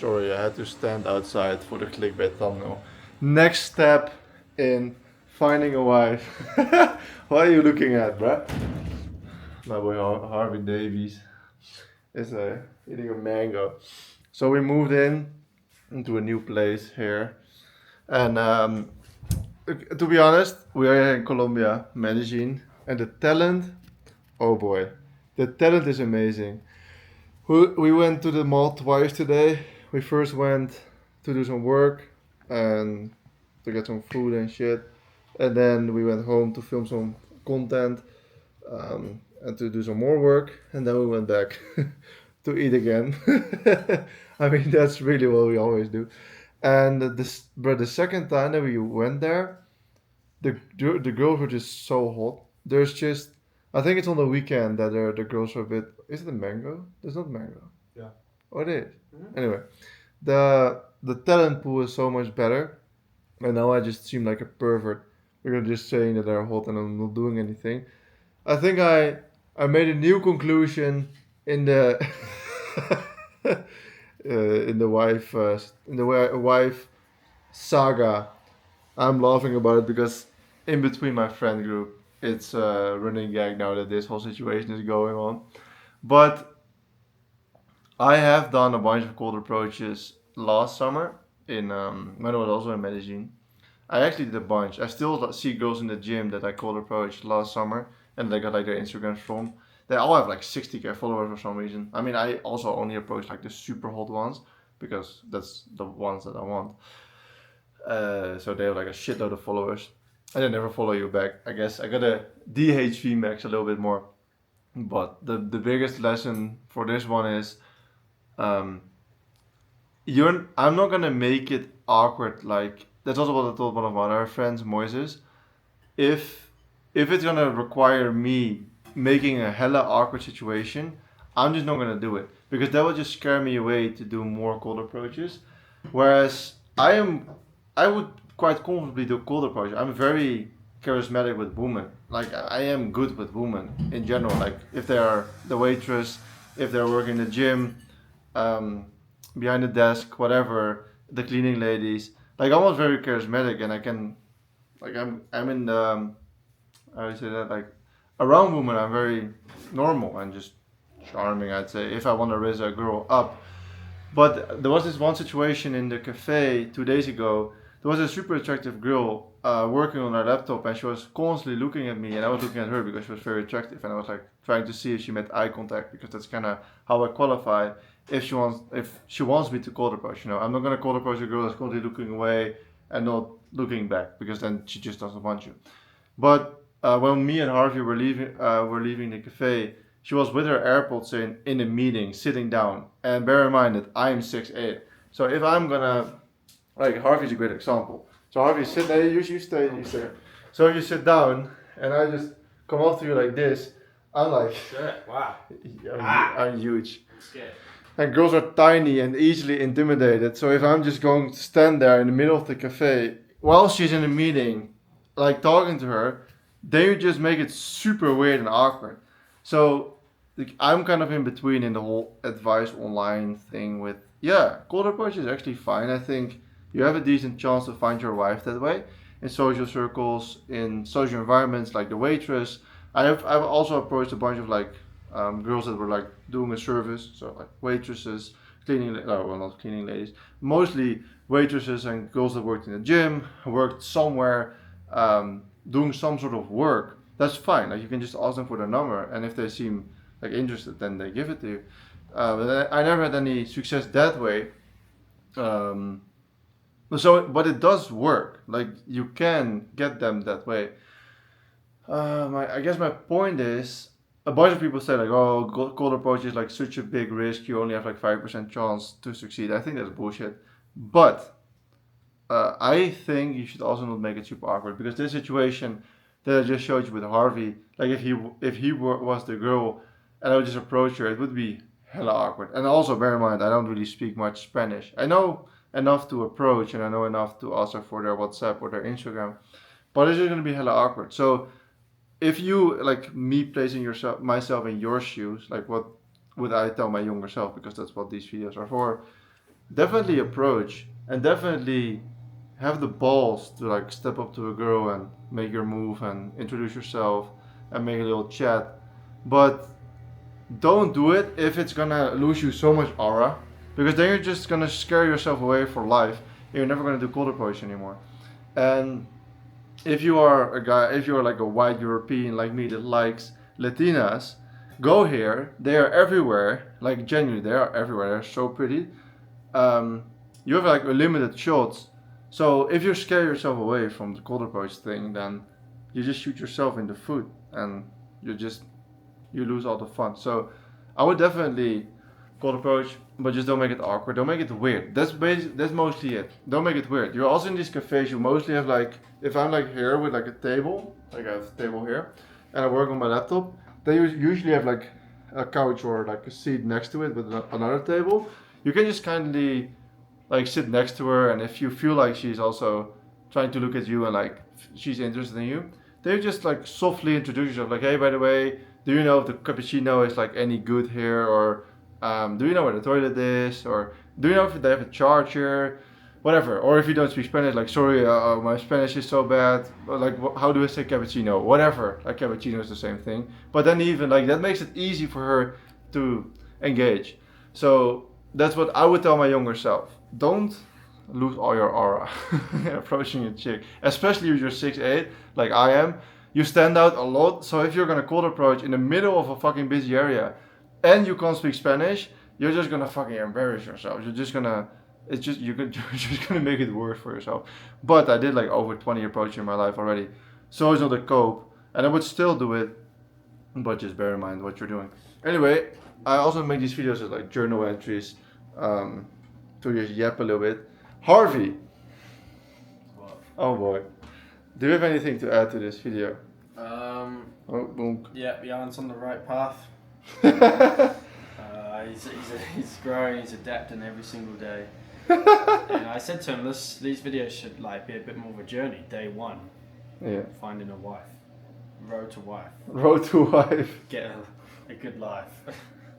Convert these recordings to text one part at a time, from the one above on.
Sorry, I had to stand outside for the clickbait thumbnail. Next step in finding a wife. What are you looking at, bruh? My boy Harvey Davies is eating a mango. So we moved into a new place here. And to be honest, we are here in Colombia, Medellin. And the talent, oh boy, the talent is amazing. We went to the mall twice today. We first went to do some work and to get some food and shit. And then we went home to film some content and to do some more work. And then we went back to eat again. I mean, that's really what we always do. And but the second time that we went there, the girls were just so hot. There's just, I think it's on the weekend that the girls are a bit. Is it a mango? There's not mango. Yeah. Oh, it is. Anyway, the talent pool is so much better, and now I just seem like a pervert because just saying that they're hot and I'm not doing anything. I think I made a new conclusion in the in the wife saga. I'm laughing about it because in between my friend group, it's a running gag now that this whole situation is going on. But I have done a bunch of cold approaches last summer in when I was also in Medellin. I actually did a bunch. I still see girls in the gym that I cold approached last summer and they got like their Instagrams from. They all have like 60K followers for some reason. I mean, I also only approach like the super hot ones because that's the ones that I want. So they have like a shitload of followers. And they never follow you back. I guess I gotta DHV max a little bit more. But the biggest lesson for this one is I'm not gonna make it awkward. Like that's also what I told one of my other friends, Moises. If it's gonna require me making a hella awkward situation, I'm just not gonna do it because that will just scare me away to do more cold approaches. Whereas I would quite comfortably do cold approach. I'm very charismatic with women. Like I am good with women in general. Like if they are the waitress, if they're working in the gym, um, behind the desk, whatever, the cleaning ladies. Like I'm almost very charismatic, and I can, like I'm in the, how do you say that? Like around women, I'm very normal and just charming. I'd say if I want to raise a girl up. But there was this one situation in the cafe 2 days ago. There was a super attractive girl working on her laptop, and she was constantly looking at me, and I was looking at her because she was very attractive, and I was like trying to see if she made eye contact because that's kind of how I qualify if she wants me to cold approach. You know, I'm not gonna cold approach a girl that's constantly looking away and not looking back because then she just doesn't want you. But when me and Harvey were leaving the cafe, she was with her AirPods in a meeting, sitting down. And bear in mind that I am 6'8". So if I'm gonna, like Harvey's a great example. So Harvey, sit there. You stay. You stay. So if you sit down, and I just come up to you like this, I'm like, Shit. Wow. I'm huge. I'm scared. And girls are tiny and easily intimidated. So if I'm just going to stand there in the middle of the cafe while she's in a meeting, like talking to her, they just make it super weird and awkward. So like, I'm kind of in between in the whole advice online thing with, yeah, cold approach is actually fine. I think you have a decent chance to find your wife that way in social circles, in social environments like the waitress. I've also approached a bunch of like girls that were like doing a service, so like waitresses, well, not cleaning ladies, mostly waitresses and girls that worked in the gym, worked somewhere, doing some sort of work. That's fine. Like you can just ask them for their number, and if they seem like interested, then they give it to you. But I never had any success that way. Um, but it does work. Like you can get them that way. I guess my point is, a bunch of people say like, oh, cold approach is like such a big risk. You only have like 5% chance to succeed. I think that's bullshit. But I think you should also not make it super awkward because this situation that I just showed you with Harvey, like if he was the girl and I would just approach her, it would be hella awkward. And also bear in mind, I don't really speak much Spanish. I know enough to approach and I know enough to ask her for their WhatsApp or their Instagram, but it's just gonna be hella awkward. So if you like me placing myself in your shoes, like what would I tell my younger self? Because that's what these videos are for. definitely approach and definitely have the balls to like step up to a girl and make your move and introduce yourself and make a little chat. But don't do it if it's gonna lose you so much aura, because then you're just gonna scare yourself away for life. And you're never gonna do cold approach anymore. And if you are a guy, if you're like a white European like me that likes Latinas, go here. They are everywhere. Like genuinely, they are everywhere. They're so pretty. You have like unlimited shots. So if you scare yourself away from the cold approach thing, then you just shoot yourself in the foot, and you lose all the fun. So I would definitely cold approach, but just don't make it awkward. Don't make it weird. That's mostly it. Don't make it weird. You're also in these cafes. You mostly have like, if I'm like here with like a table, like I have a table here, and I work on my laptop, they usually have like a couch or like a seat next to it with another table. You can just kindly like sit next to her, and if you feel like she's also trying to look at you and like she's interested in you, they just like softly introduce yourself, like, hey, by the way, do you know if the cappuccino is like any good here, or do you know where the toilet is, or do you know if they have a charger, whatever. Or if you don't speak Spanish, like, sorry, my Spanish is so bad, but like, how do I say cappuccino, whatever. Like cappuccino is the same thing, but then even like that makes it easy for her to engage. So that's what I would tell my younger self. Don't lose all your aura approaching a chick, especially if you're 6'8", like I am. You stand out a lot, so if you're gonna cold approach in the middle of a fucking busy area and you can't speak Spanish, you're just gonna fucking embarrass yourself. You're just gonna you're just gonna make it worse for yourself. But I did like over 20 approaches in my life already, so it's not a cope, and I would still do it, but just bear in mind what you're doing. Anyway, I also make these videos as like journal entries, to just yap a little bit. Harvey. What? Oh boy. Do you have anything to add to this video? Oh, boom. Yeah, Jan's on the right path. He's growing, he's adapting every single day. And I said to him, these videos should like be a bit more of a journey. Day one, Yeah. finding a wife, road to wife, Road to wife. get a good life.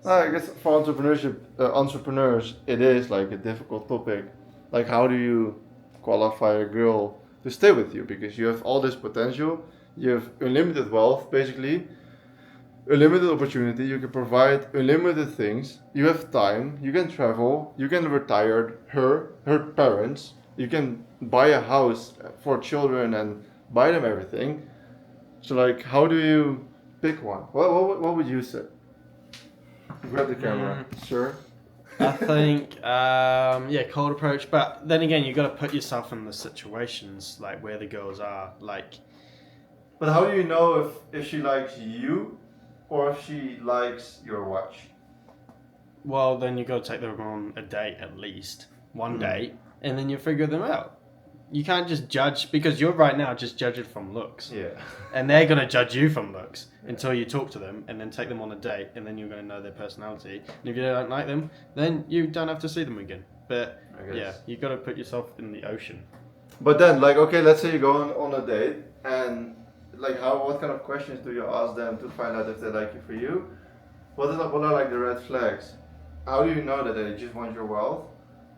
I guess for entrepreneurs, it is like a difficult topic. Like, how do you qualify a girl to stay with you? Because you have all this potential, you have unlimited wealth, basically, unlimited opportunity. You can provide unlimited things. You have time. You can travel. You can retire her parents. You can buy a house for children and buy them everything. So, like, how do you pick one? What would you say? Grab the camera, sir. I think, cold approach. But then again, you got to put yourself in the situations like where the girls are. Like, But how do you know if she likes you or if she likes your watch? well, then you got to take them on a date at least one date, and then you figure them out. You can't just judge because you're right now just judging from looks. Yeah. And they're going to judge you from looks until you talk to them and then take them on a date, and then you're going to know their personality. And if you don't like them, then you don't have to see them again. But yeah, you got to put yourself in the ocean. But then, like, okay, let's say you go on a date, and like, what kind of questions do you ask them to find out if they like you for you? What are like the red flags? How do you know that they just want your wealth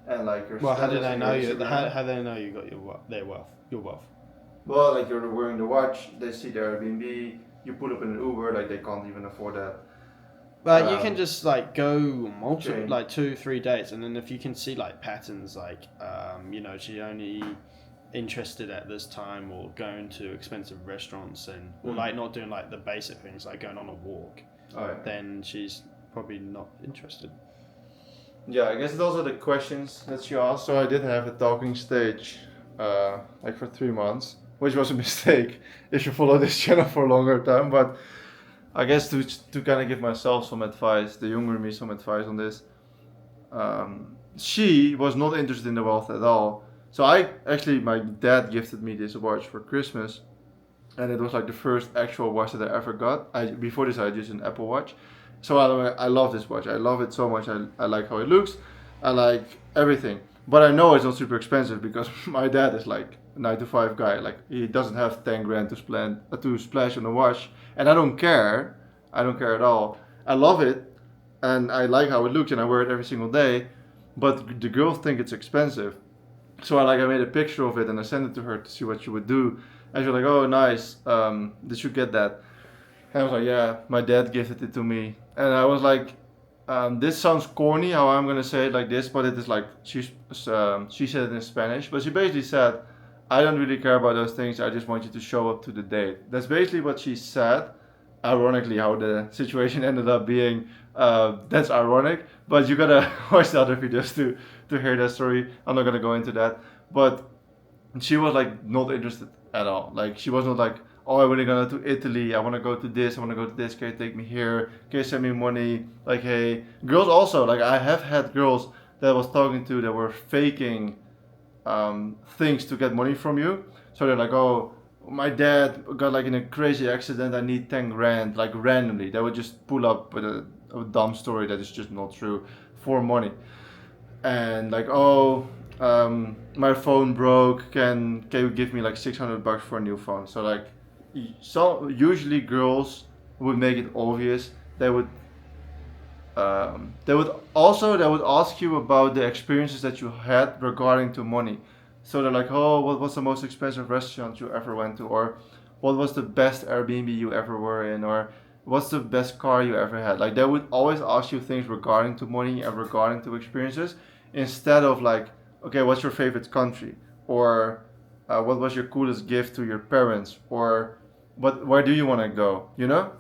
and like your? Well, how do status they and know your you? Instagram? How do they know you got their wealth? Your wealth. Well, like you're wearing the watch, they see the Airbnb, you pull up in an Uber, like they can't even afford that. But you can just like go multiple, Chain. like 2-3 dates, and then if you can see like patterns, like she only interested at this time, or going to expensive restaurants, and or like not doing like the basic things like going on a walk, then she's probably not interested. Yeah, I guess those are the questions that she asked. So I did have a talking stage, like for 3 months, which was a mistake if you follow this channel for a longer time. But I guess to kind of give myself some advice, the younger me some advice on this. She was not interested in the wealth at all. So my dad gifted me this watch for Christmas, and it was like the first actual watch that I ever got. Before this I had used an Apple Watch. So I love this watch. I love it so much. I like how it looks. I like everything. But I know it's not super expensive because my dad is like a 9-to-5 guy. Like he doesn't have 10 grand to splash on a watch. And I don't care. I don't care at all. I love it. And I like how it looks and I wear it every single day. but the girls think it's expensive. So I made a picture of it and I sent it to her to see what she would do. And she was like, "Oh, nice. Did you get that?" And I was like, "Yeah, my dad gifted it to me." And I was like, "This sounds corny how I'm gonna say it like this, but it is like she said it in Spanish, but she basically said, I don't really care about those things. I just want you to show up to the date." That's basically what she said. Ironically, how the situation ended up being, that's ironic. But you gotta watch the other videos to hear that story. I'm not gonna go into that. But she was like not interested at all. Like she was not like, "Oh, I really gonna to Italy. I want to go to this. I want to go to this. Can you take me here? Can you send me money?" Like, hey, girls also. Like I have had girls that I was talking to that were faking things to get money from you. So they're like, "Oh, my dad got like in a crazy accident. I need 10 grand." Like randomly, they would just pull up with a dumb story that is just not true for money. And like, "Oh, my phone broke. Can you give me like $600 for a new phone?" So like, so usually girls would make it obvious. They would they would ask you about the experiences that you had regarding to money. So they're like, "Oh, what was the most expensive restaurant you ever went to?" Or "What was the best Airbnb you ever were in?" Or "What's the best car you ever had?" Like they would always ask you things regarding to money and regarding to experiences, instead of like, "Okay, what's your favorite country?" Or "What was your coolest gift to your parents?" Or where do you want to go? You know?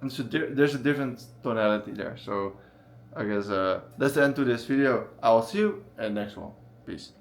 And so there's a different tonality there. So I guess that's the end to this video. I will see you in the next one. Peace.